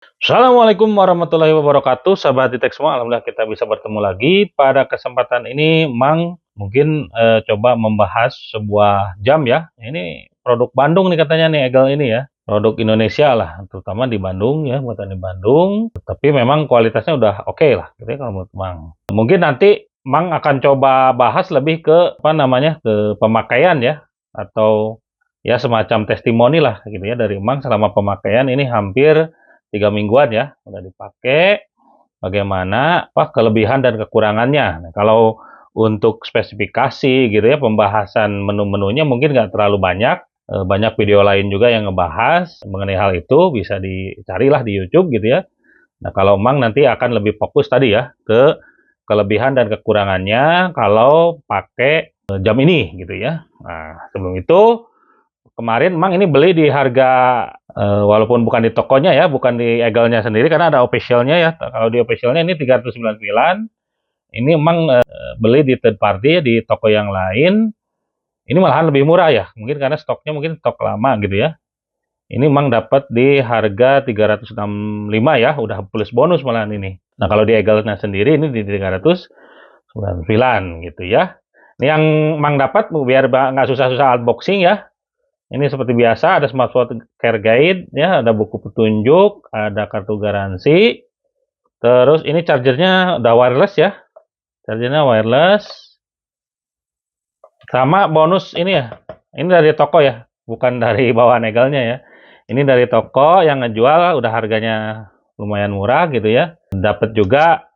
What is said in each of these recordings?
Assalamualaikum warahmatullahi wabarakatuh, sahabat Itex semua. Alhamdulillah kita bisa bertemu lagi. Pada kesempatan ini, Mang mungkin coba membahas sebuah jam ya. Ini produk Bandung nih katanya nih, Egel ini ya. Produk Indonesia lah, terutama di Bandung ya, buatan di Bandung. Tapi memang kualitasnya udah oke lah, gitu ya kalau menurut Mang. Mungkin nanti Mang akan coba bahas lebih ke apa namanya, ke pemakaian ya, atau ya semacam testimoni lah gitu ya dari Mang selama pemakaian ini hampir 3 mingguan ya, udah dipakai, bagaimana apa kelebihan dan kekurangannya. Nah, kalau untuk spesifikasi gitu ya, pembahasan menu-menunya mungkin nggak terlalu banyak, banyak video lain juga yang ngebahas mengenai hal itu, bisa dicarilah di YouTube gitu ya. Nah, kalau Mang nanti akan lebih fokus tadi ya, ke kelebihan dan kekurangannya kalau pakai jam ini gitu ya. Nah, sebelum itu kemarin Mang ini beli di harga walaupun bukan di tokonya ya, bukan di Egelnya sendiri karena ada officialnya ya. Kalau di officialnya ini 399, ini Mang beli di third party di toko yang lain. Ini malahan lebih murah ya, mungkin karena stoknya mungkin stok lama gitu ya. Ini Mang dapat di harga 365 ya, udah plus bonus malahan ini. Nah kalau di Egelnya sendiri ini di 399 gitu ya. Ini yang Mang dapat biar nggak susah-susah unboxing ya. Ini seperti biasa ada smartphone care guide ya, ada buku petunjuk, ada kartu garansi. Terus ini chargernya udah wireless ya. Chargernya wireless. Sama bonus ini ya. Ini dari toko ya, bukan dari bawaan legalnya ya. Ini dari toko yang ngejual udah harganya lumayan murah gitu ya. Dapat juga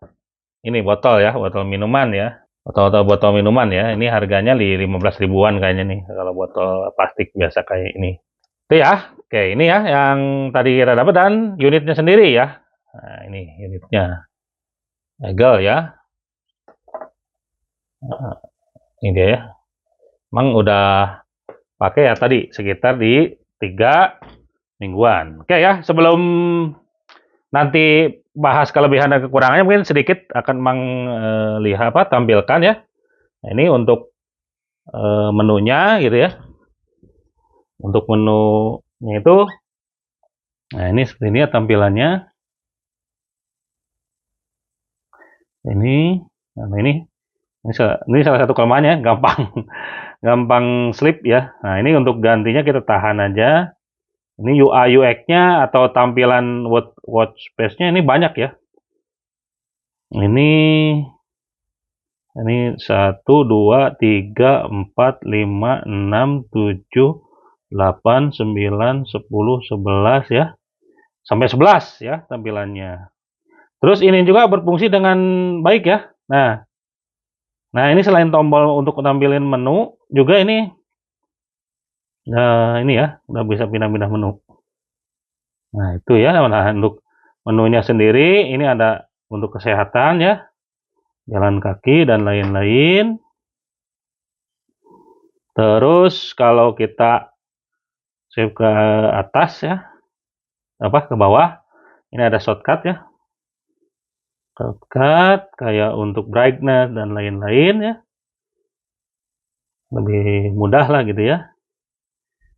ini botol ya, botol minuman ya. Botol minuman ya. Ini harganya di 15 ribuan kayaknya nih kalau botol plastik biasa kayak ini. Itu ya. Oke, ini ya yang tadi kita dapat dan unitnya sendiri ya. Nah, ini unitnya. Egel ya. Nah, ini dia ya. Emang udah pakai ya tadi sekitar di 3 mingguan. Oke ya, sebelum nanti bahas kelebihan dan kekurangannya mungkin sedikit akan lihat apa tampilkan ya. Nah, ini untuk menunya gitu ya. Untuk menunya itu, nah ini seperti ini ya tampilannya. Ini, nah ini salah satu kelemahannya, gampang gampang slip ya. Nah ini untuk gantinya kita tahan aja. Ini UI UX-nya atau tampilan watch face-nya ini banyak ya. Ini 1, 2, 3, 4, 5, 6, 7, 8, 9, 10, 11 ya. Sampai 11 ya tampilannya. Terus ini juga berfungsi dengan baik ya. Nah ini selain tombol untuk tampilin menu, juga ini ya, udah bisa pindah-pindah menu. Nah itu ya, nah untuk menunya sendiri, ini ada untuk kesehatan ya, jalan kaki dan lain-lain. Terus kalau kita swipe ke atas ya, ke bawah, ini ada shortcut ya. Shortcut kayak untuk brightness dan lain-lain ya. Lebih mudah lah gitu ya.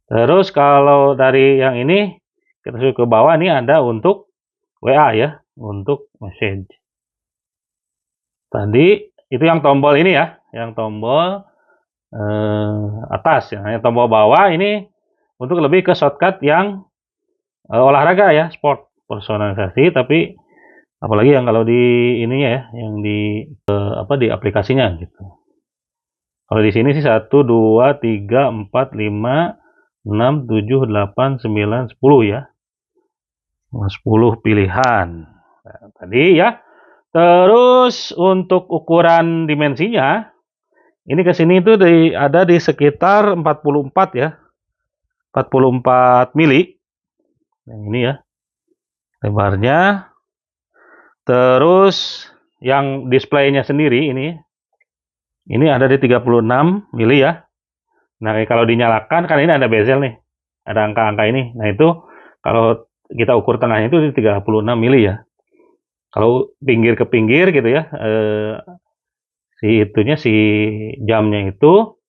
Terus kalau dari yang ini, kita swipe ke bawah, ini ada untuk WA ya, untuk message. Tadi itu yang tombol ini ya, yang tombol atas ya. Yang tombol bawah ini untuk lebih ke shortcut yang olahraga ya, sport, personalisasi. Tapi apalagi yang kalau di ininya ya, yang di aplikasinya gitu. Kalau di sini sih 1, 2, 3, 4, 5, 6, 7, 8, 9, 10 ya. 10 pilihan. Nah, tadi ya. Terus untuk ukuran dimensinya, ini ke sini itu ada di sekitar 44 ya. 44 mili. Yang ini ya. Lebarnya. Terus yang displaynya sendiri ini ada di 36 mili ya. Nah, kalau dinyalakan kan ini ada bezel nih. Ada angka-angka ini. Nah, itu kalau kita ukur tengahnya itu di 36 mili ya. Kalau pinggir ke pinggir gitu ya, si jamnya itu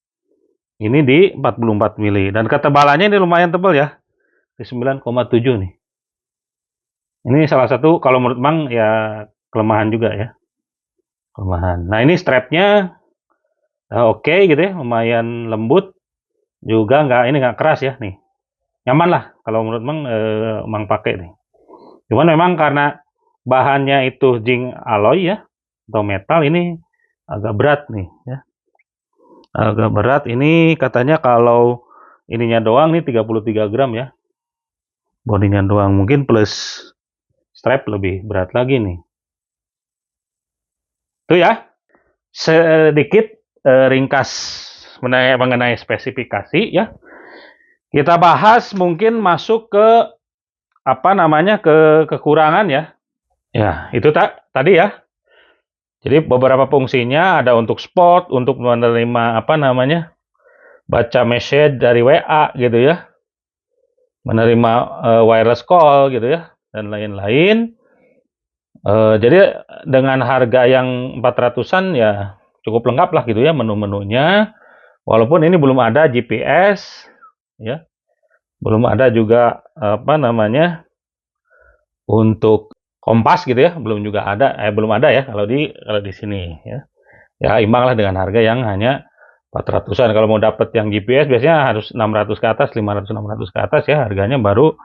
ini di 44 mili dan ketebalannya ini lumayan tebal ya, di 9,7 nih. Ini salah satu kalau menurut Mang ya kelemahan juga ya, kelemahan. Nah ini strapnya oke gitu ya, lumayan lembut, juga nggak keras ya nih. Nyaman lah kalau menurut Mang pakai nih. Cuman memang karena bahannya itu zinc alloy ya, atau metal, ini agak berat nih ya. Agak berat ini, katanya kalau ininya doang nih 33 gram ya. Bodinya doang, mungkin plus strap lebih berat lagi nih. Itu ya, sedikit ringkas mengenai spesifikasi ya. Kita bahas mungkin masuk ke apa namanya, ke kekurangan ya. Ya, itu tadi ya. Jadi beberapa fungsinya ada untuk sport, untuk menerima apa namanya, baca message dari WA gitu ya, menerima wireless call gitu ya, dan lain-lain. Jadi dengan harga yang 400-an ya cukup lengkap lah gitu ya menu-menunya. Walaupun ini belum ada GPS ya, belum ada juga apa namanya, untuk kompas gitu ya, belum ada ya kalau di sini ya. Ya imbang lah dengan harga yang hanya 400-an. Kalau mau dapat yang GPS biasanya harus 600 ke atas, 500, 600 ke atas ya, harganya baru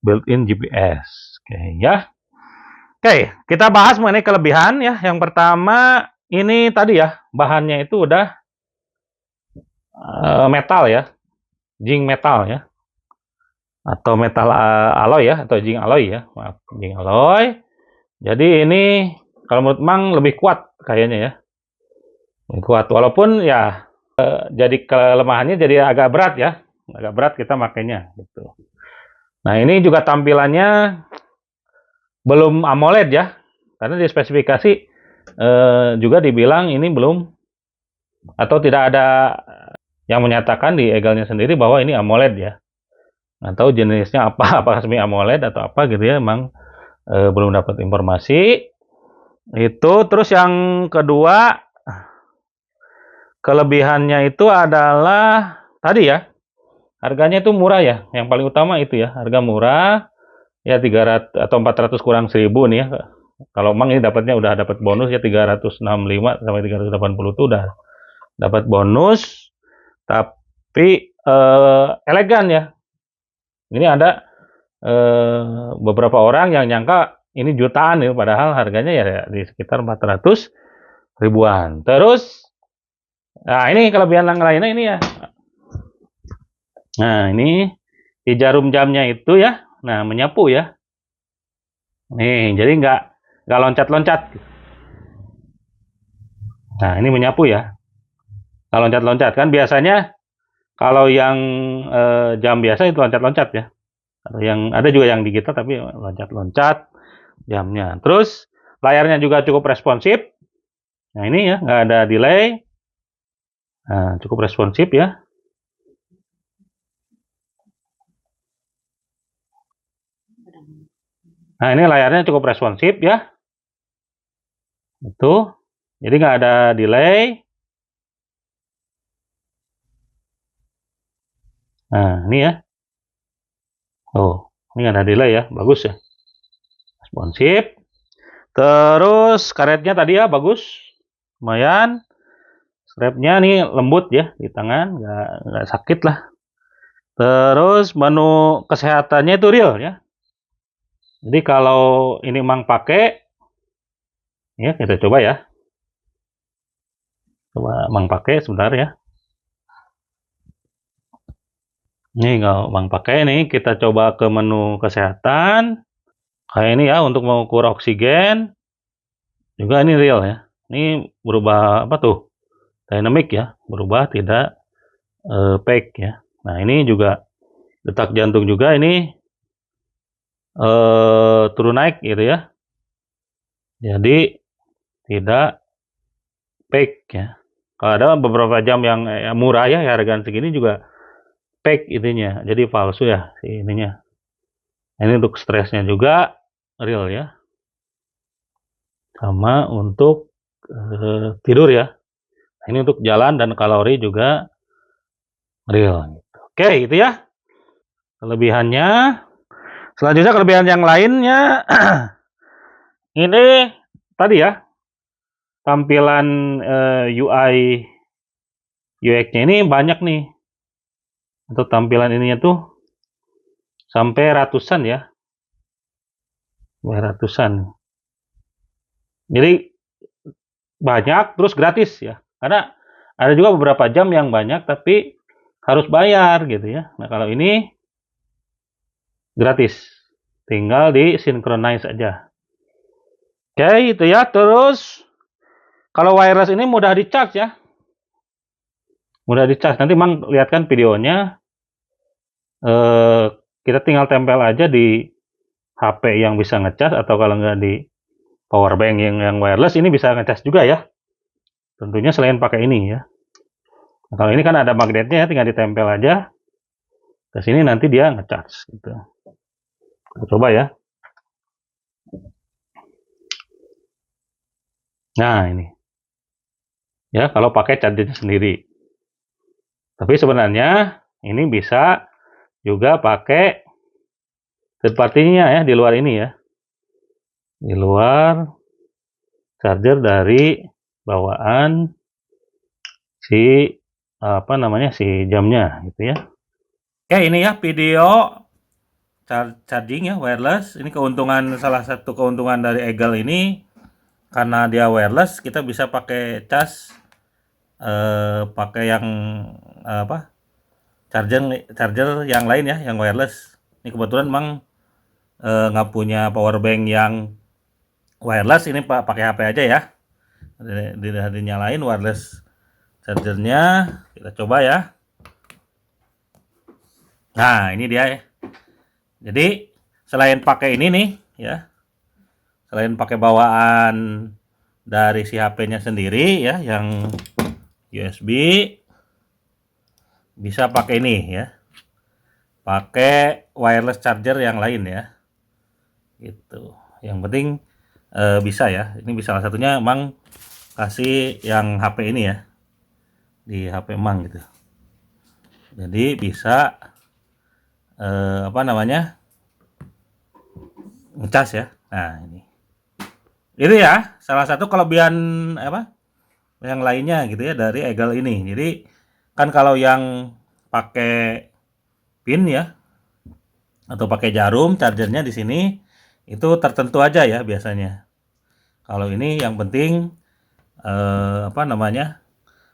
built-in GPS. Oke ya. Oke, kita bahas mengenai kelebihan ya. Yang pertama ini tadi ya, bahannya itu udah metal ya, zinc metal ya, atau metal alloy ya, atau zinc alloy ya, maaf, zinc alloy. Jadi ini kalau menurut Mang lebih kuat kayaknya ya, lebih kuat. Walaupun ya jadi kelemahannya jadi agak berat ya, agak berat kita makainya gitu. Nah ini juga tampilannya belum AMOLED ya, karena di spesifikasi juga dibilang ini belum, atau tidak ada yang menyatakan di Eagle-nya sendiri bahwa ini AMOLED ya. Nggak tahu jenisnya apa, apakah semi AMOLED atau apa gitu ya, emang belum dapat informasi. Itu terus yang kedua, kelebihannya itu adalah tadi ya, harganya itu murah ya. Yang paling utama itu ya, harga murah ya, 300 atau 400 kurang 1000 nih ya. Kalau Mang ini dapatnya udah dapat bonus ya, 365 sampai 380 itu udah dapat bonus, tapi elegan ya. Ini ada beberapa orang yang nyangka ini jutaan ya, padahal harganya ya di sekitar 400 ribuan. Terus, nah ini kelebihan yang lainnya ini ya. Nah ini di jarum jamnya itu ya, nah menyapu ya. Nih, jadi nggak loncat-loncat. Nah ini menyapu ya, nggak loncat-loncat kan biasanya kalau yang jam biasa itu loncat-loncat ya. Atau yang ada juga yang digital tapi loncat-loncat jamnya. Terus layarnya juga cukup responsif. Nah ini ya, nggak ada delay. Nah, cukup responsif ya. Nah ini layarnya cukup responsif ya. Itu. Jadi nggak ada delay. Nah ini ya. Oh, ini nggak ada delay ya. Bagus ya. Responsif. Terus karetnya tadi ya bagus. Lumayan. Strapnya nih lembut ya di tangan. Nggak sakit lah. Terus menu kesehatannya itu real ya. Jadi kalau ini Mang pakai, ya kita coba ya. Coba Mang pakai sebentar ya. Nih kalau Mang pakai nih, kita coba ke menu kesehatan. Kayak ini ya, untuk mengukur oksigen. Juga ini real ya. Ini berubah apa tuh? Dynamic ya, berubah tidak fake ya. Nah ini juga detak jantung juga ini turun naik gitu ya. Jadi tidak fake ya. Kalau ada beberapa jam yang murah ya, harga segini juga fake itunya, jadi palsu ya si ininya. Ini untuk stresnya juga real ya, sama untuk tidur ya. Ini untuk jalan dan kalori juga real. Oke, itu ya kelebihannya. Selanjutnya kelebihan yang lainnya ini tadi ya, tampilan UI UX-nya ini banyak nih. Untuk tampilan ininya tuh sampai ratusan ya. Sampai ratusan. Jadi banyak terus gratis ya. Karena ada juga beberapa jam yang banyak tapi harus bayar gitu ya. Nah, kalau ini gratis. Tinggal di synchronize aja. Oke, itu ya. Terus kalau wireless ini mudah di-charge ya. Mudah di-charge. Nanti Mang lihatkan videonya. Kita tinggal tempel aja di HP yang bisa ngecas atau kalau nggak di power bank yang wireless ini bisa ngecas juga ya. Tentunya selain pakai ini ya. Nah, kalau ini kan ada magnetnya ya, tinggal ditempel aja ke sini nanti dia ngecas gitu. Kita coba ya. Nah, ini. Ya, kalau pakai chargernya sendiri. Tapi sebenarnya ini bisa juga pakai third party-nya ya di luar ini ya. Di luar charger dari bawaan si apa namanya si jamnya gitu ya. Oke, ini ya video charging ya wireless. Ini keuntungan, salah satu keuntungan dari Eagle ini karena dia wireless kita bisa pakai cas pakai yang apa charger yang lain ya yang wireless. Ini kebetulan emang nggak punya power bank yang wireless, ini pakai HP aja ya. Dinyalain wireless chargernya, kita coba ya. Nah, ini dia ya. Jadi selain pakai ini nih ya, selain pakai bawaan dari si HP-nya sendiri ya yang USB, bisa pakai ini ya, pakai wireless charger yang lain ya, gitu. Yang penting bisa ya. Ini bisa, salah satunya emang kasih yang HP ini ya, di HP emang gitu. Jadi bisa apa namanya ngecas ya. Nah, ini ya salah satu kelebihan apa yang lainnya gitu ya dari Eagle ini. Jadi kan kalau yang pakai pin ya atau pakai jarum chargernya di sini itu tertentu aja ya biasanya. Kalau ini yang penting apa namanya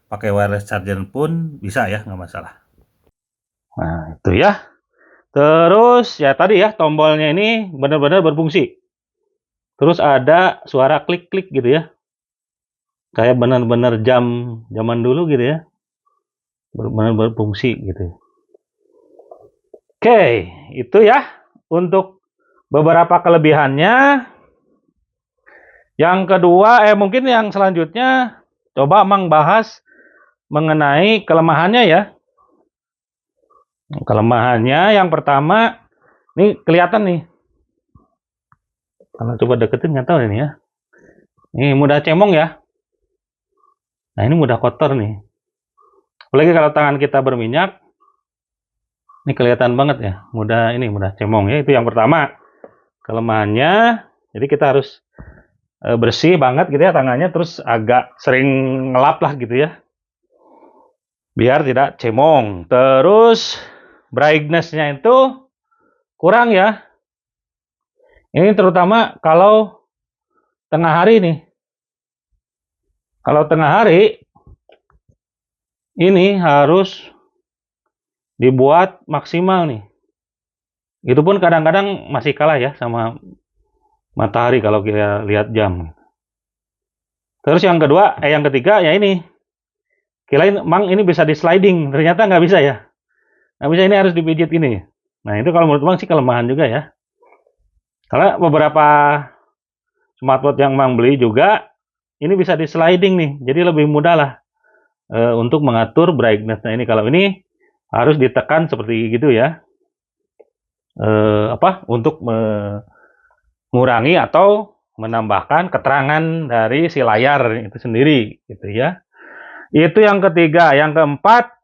pakai wireless charger pun bisa ya, nggak masalah. Nah, itu ya. Terus ya tadi ya tombolnya ini benar-benar berfungsi. Terus ada suara klik-klik gitu ya. Kayak benar-benar jam zaman dulu gitu ya. Benar-benar berfungsi gitu. Oke, itu ya untuk beberapa kelebihannya. Yang kedua, mungkin yang selanjutnya coba Mang bahas mengenai kelemahannya ya. Kelemahannya yang pertama, ini kelihatan nih. Kalau coba deketin nggak tahu ini ya. Ini mudah cemong ya. Nah, ini mudah kotor nih. Apalagi kalau tangan kita berminyak, ini kelihatan banget ya. Mudah cemong ya. Itu yang pertama. Kelemahannya, jadi kita harus bersih banget gitu ya tangannya, terus agak sering ngelap lah gitu ya. Biar tidak cemong. Terus brightness-nya itu kurang ya. Ini terutama kalau tengah hari nih. Kalau tengah hari ini harus dibuat maksimal nih. Itu pun kadang-kadang masih kalah ya sama matahari kalau kita lihat jam. Terus yang kedua, yang ketiga ya ini. Kirain Mang ini bisa di sliding, ternyata nggak bisa ya. Nggak bisa, ini harus dipijit ini. Nah, itu kalau menurut Mang sih kelemahan juga ya. Karena beberapa smartwatch yang Mang beli juga ini bisa di sliding nih. Jadi lebih mudah lah untuk mengatur brightness-nya ini. Kalau ini harus ditekan seperti gitu ya. Untuk mengurangi atau menambahkan keterangan dari si layar itu sendiri gitu ya. Itu yang ketiga. Yang keempat,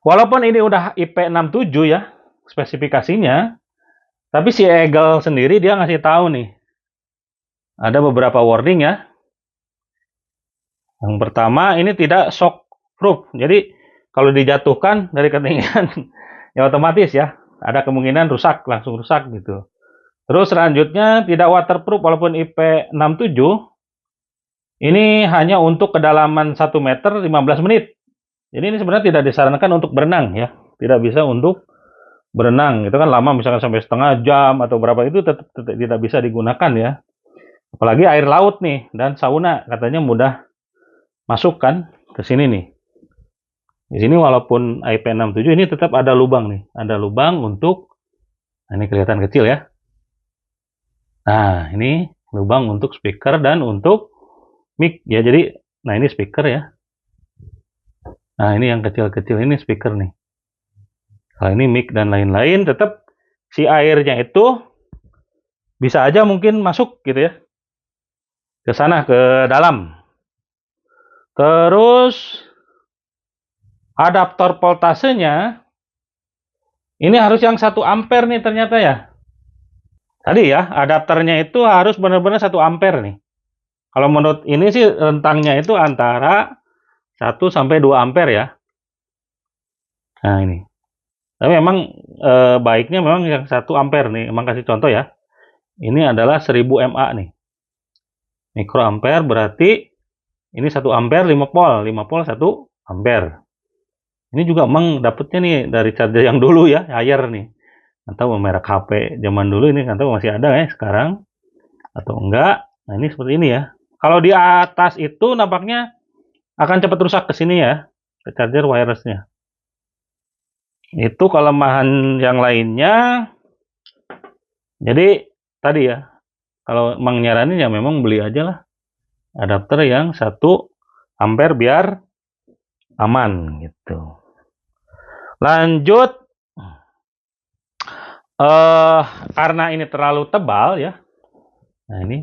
walaupun ini udah IP67 ya spesifikasinya, Tapi si Eagle sendiri dia ngasih tahu nih, ada beberapa warning ya. Yang pertama, ini tidak shock proof. Jadi kalau dijatuhkan dari ketinggian ya otomatis ya ada kemungkinan rusak, langsung rusak gitu. Terus selanjutnya tidak waterproof walaupun IP67. Ini hanya untuk kedalaman 1 meter 15 menit. Jadi ini sebenarnya tidak disarankan untuk berenang ya. Tidak bisa untuk berenang. Itu kan lama, misalkan sampai setengah jam atau berapa, itu tetap tidak bisa digunakan ya. Apalagi air laut nih dan sauna katanya mudah masuk kan ke sini nih. Di sini walaupun IP67 ini tetap ada lubang nih. Ada lubang untuk, nah ini kelihatan kecil ya. Nah, ini lubang untuk speaker dan untuk mic ya. Jadi, nah ini speaker ya. Nah, ini yang kecil-kecil ini speaker nih. Kalau ini mic dan lain-lain, tetap si airnya itu bisa aja mungkin masuk gitu ya. Ke sana, ke dalam. Terus adaptor voltasenya ini harus yang 1 ampere nih ternyata ya. Tadi ya, adapternya itu harus benar-benar 1 ampere nih. Kalau menurut ini sih rentangnya itu antara 1 sampai 2 ampere ya. Nah, ini. Tapi memang baiknya memang yang 1 ampere nih. Emang kasih contoh ya. Ini adalah 1000 mA nih. Mikroampere berarti ini 1 ampere 5 volt. 5 volt 1 ampere. Ini juga emang dapetnya nih dari charger yang dulu ya, Ayer nih. Atau merek HP zaman dulu ini, nggak tahu masih ada ya sekarang atau enggak. Nah, ini seperti ini ya. Kalau di atas itu nampaknya akan cepat rusak ke sini ya, ke charger wirelessnya. Itu kelemahan yang lainnya. Jadi tadi ya, kalau emang nyaranin ya memang beli aja lah adapter yang 1 ampere biar aman gitu. Lanjut, karena ini terlalu tebal ya. Nah ini,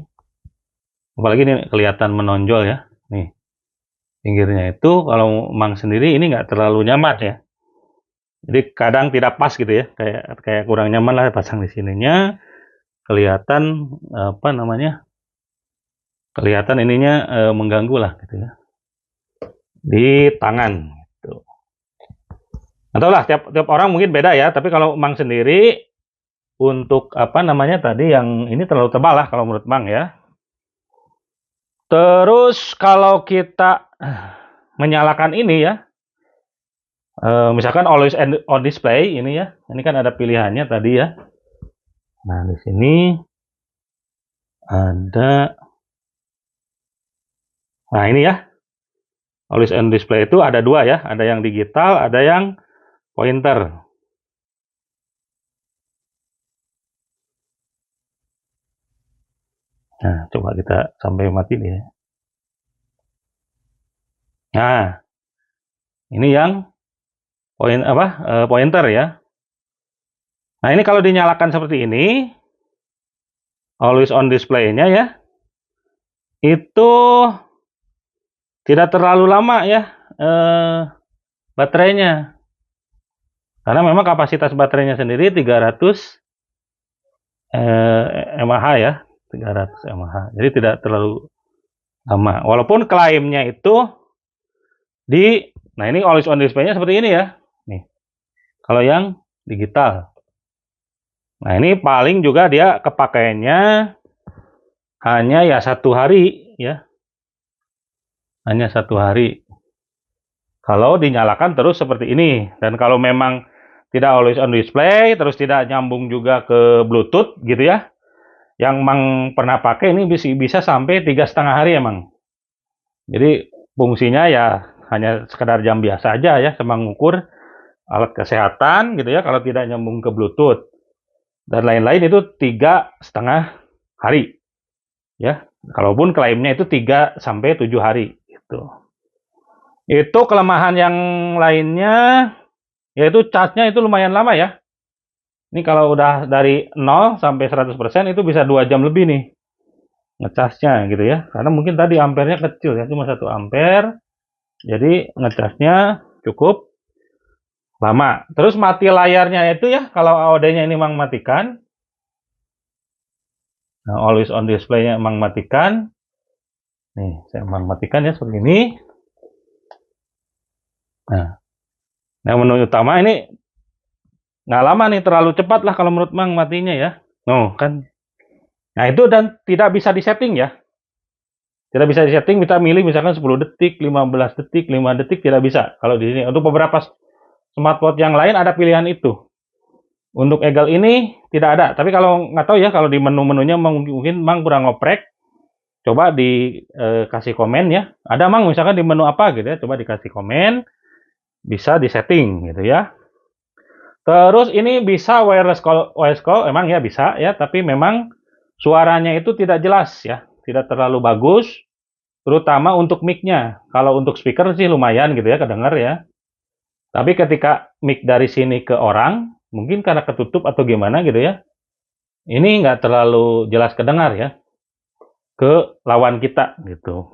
apalagi ini kelihatan menonjol ya. Nih, pinggirnya itu kalau Mang sendiri ini nggak terlalu nyaman ya. Jadi kadang tidak pas gitu ya, kayak kurang nyaman lah pasang di sininya. Kelihatan apa namanya? Kelihatan ininya mengganggu lah gitu ya. Di tangan gitu. Atau lah tiap orang mungkin beda ya, tapi kalau Mang sendiri untuk apa namanya tadi yang ini terlalu tebal lah kalau menurut Mang ya. Terus kalau kita menyalakan ini ya, misalkan always on display ini ya, ini kan ada pilihannya tadi ya. Nah di sini ada, nah ini ya, always on display itu ada 2 ya, ada yang digital, ada yang pointer. Nah, coba kita sampai mati nih ya. Nah, ini yang pointer ya. Nah, ini kalau dinyalakan seperti ini, always on display-nya ya, itu tidak terlalu lama ya baterainya. Karena memang kapasitas baterainya sendiri 300 mAh ya, 300 mAh. Jadi tidak terlalu lama. Walaupun klaimnya itu nah ini always on display-nya seperti ini ya. Nih. Kalau yang digital. Nah, ini paling juga dia kepakaiannya hanya ya 1 hari ya. Hanya 1 hari. Kalau dinyalakan terus seperti ini. Dan kalau memang tidak always on display, terus tidak nyambung juga ke Bluetooth gitu ya. Yang Mang pernah pakai ini bisa sampai 3,5 hari emang. Jadi fungsinya ya hanya sekedar jam biasa aja ya, sama ngukur alat kesehatan gitu ya, kalau tidak nyambung ke Bluetooth. Dan lain-lain itu 3,5 hari. Ya, kalaupun klaimnya itu 3 sampai 7 hari gitu. Itu kelemahan yang lainnya, yaitu charge-nya itu lumayan lama ya. Ini kalau udah dari 0 sampai 100% itu bisa 2 jam lebih nih ngecasnya gitu ya. Karena mungkin tadi ampernya kecil ya, cuma 1 ampere. Jadi ngecasnya cukup lama. Terus mati layarnya itu ya, kalau AOD-nya ini Mang matikan, Nah, always on display-nya Mang matikan. Nih, saya Mang matikan ya seperti ini. Nah, menu utama ini nggak lama nih, terlalu cepat lah kalau menurut Mang matinya ya. Oh, kan. Nah, itu dan tidak bisa disetting ya. Tidak bisa disetting, kita milih misalkan 10 detik, 15 detik, 5 detik, tidak bisa. Kalau di sini, untuk beberapa smartwatch yang lain ada pilihan itu. Untuk Eagle ini tidak ada. Tapi kalau nggak tahu ya, kalau di menu-menunya mungkin Mang kurang ngoprek. Coba dikasih komen ya. Ada Mang misalkan di menu apa gitu ya, coba dikasih komen. Bisa disetting gitu ya. Terus ini bisa wireless call, emang ya bisa ya, tapi memang suaranya itu tidak jelas ya, tidak terlalu bagus, terutama untuk mic-nya. Kalau untuk speaker sih lumayan gitu ya, kedengar ya. Tapi ketika mic dari sini ke orang, mungkin karena ketutup atau gimana gitu ya, ini nggak terlalu jelas kedengar ya, ke lawan kita gitu.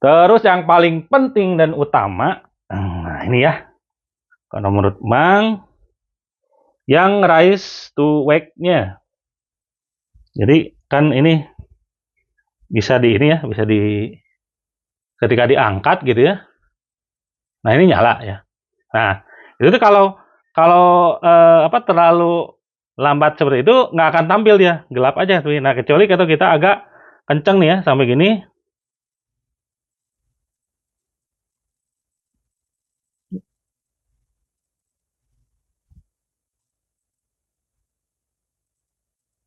Terus yang paling penting dan utama, nah ini ya, kalau menurut Mang, yang raise to wake-nya. Jadi kan ini bisa di ini ya, bisa di ketika diangkat gitu ya. Nah, ini nyala ya. Nah, itu tuh kalau kalau terlalu lambat seperti itu nggak akan tampil dia, gelap aja tuh. Nah, kecuali kalau kita agak kenceng nih ya sampai gini.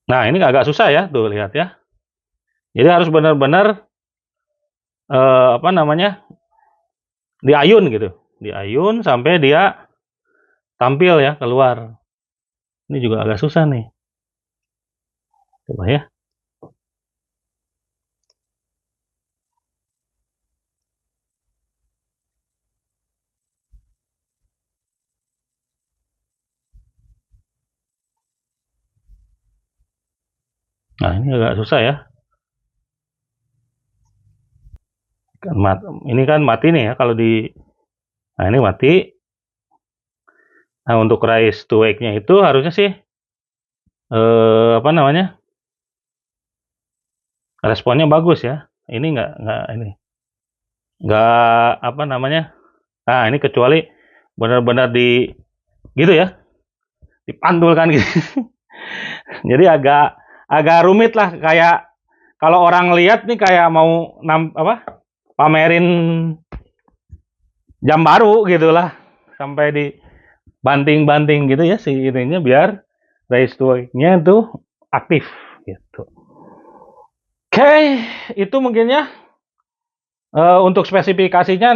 Nah, ini agak susah ya, tuh lihat ya. Jadi harus benar-benar apa namanya? Diayun gitu. Diayun sampai dia tampil ya keluar. Ini juga agak susah nih. Coba ya. Nah, ini agak susah ya. Ini kan mati nih ya kalau di. Nah, ini mati. Nah, untuk raise to wake-nya itu harusnya sih apa namanya? Responnya bagus ya. Ini nggak apa namanya? Nah, ini kecuali benar-benar di gitu ya, dipantulkan gitu. Jadi agak rumit lah, kayak kalau orang lihat nih kayak mau pamerin jam baru gitulah, sampai dibanting-banting gitu ya si ininya biar raise to wake-nya tuh aktif gitu. Oke, itu mungkin ya untuk spesifikasinya.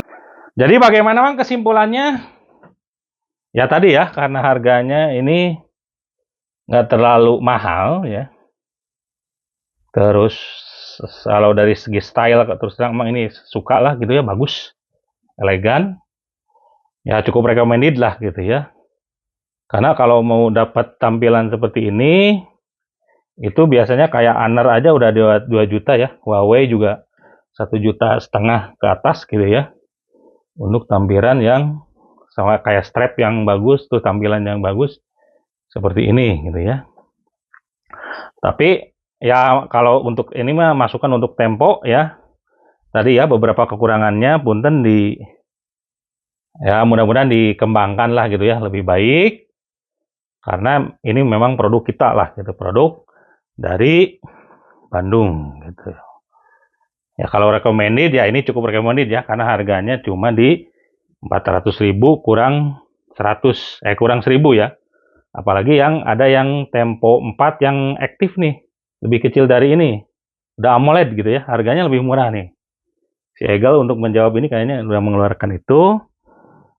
Jadi bagaimana Bang kesimpulannya? Ya tadi ya, karena harganya ini nggak terlalu mahal ya. Terus kalau dari segi style terus terang emang ini suka lah gitu ya, bagus, elegan. Ya cukup recommended lah gitu ya. Karena kalau mau dapat tampilan seperti ini, itu biasanya kayak Honor aja udah 2 juta ya. Huawei juga 1,5 juta ke atas gitu ya. Untuk tampilan yang sama kayak strap yang bagus, tuh tampilan yang bagus seperti ini gitu ya. Tapi ya kalau untuk ini mah masukan untuk Tempo ya. Tadi ya beberapa kekurangannya punten ya mudah-mudahan dikembangkan lah gitu ya, lebih baik. Karena ini memang produk kita lah gitu, produk dari Bandung gitu. Ya kalau recommended ya ini cukup recommended ya, karena harganya cuma di 400.000 kurang 1.000 ya. Apalagi yang ada yang Tempo 4 yang aktif nih, lebih kecil dari ini. Udah AMOLED gitu ya, harganya lebih murah nih. Si Eagle untuk menjawab ini kayaknya udah mengeluarkan itu.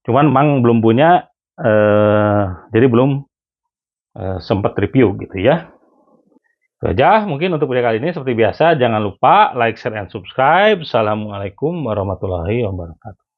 Cuman Mang belum punya, jadi belum sempat review gitu ya. Itu aja mungkin untuk video kali ini. Seperti biasa, jangan lupa like, share, and subscribe. Assalamualaikum warahmatullahi wabarakatuh.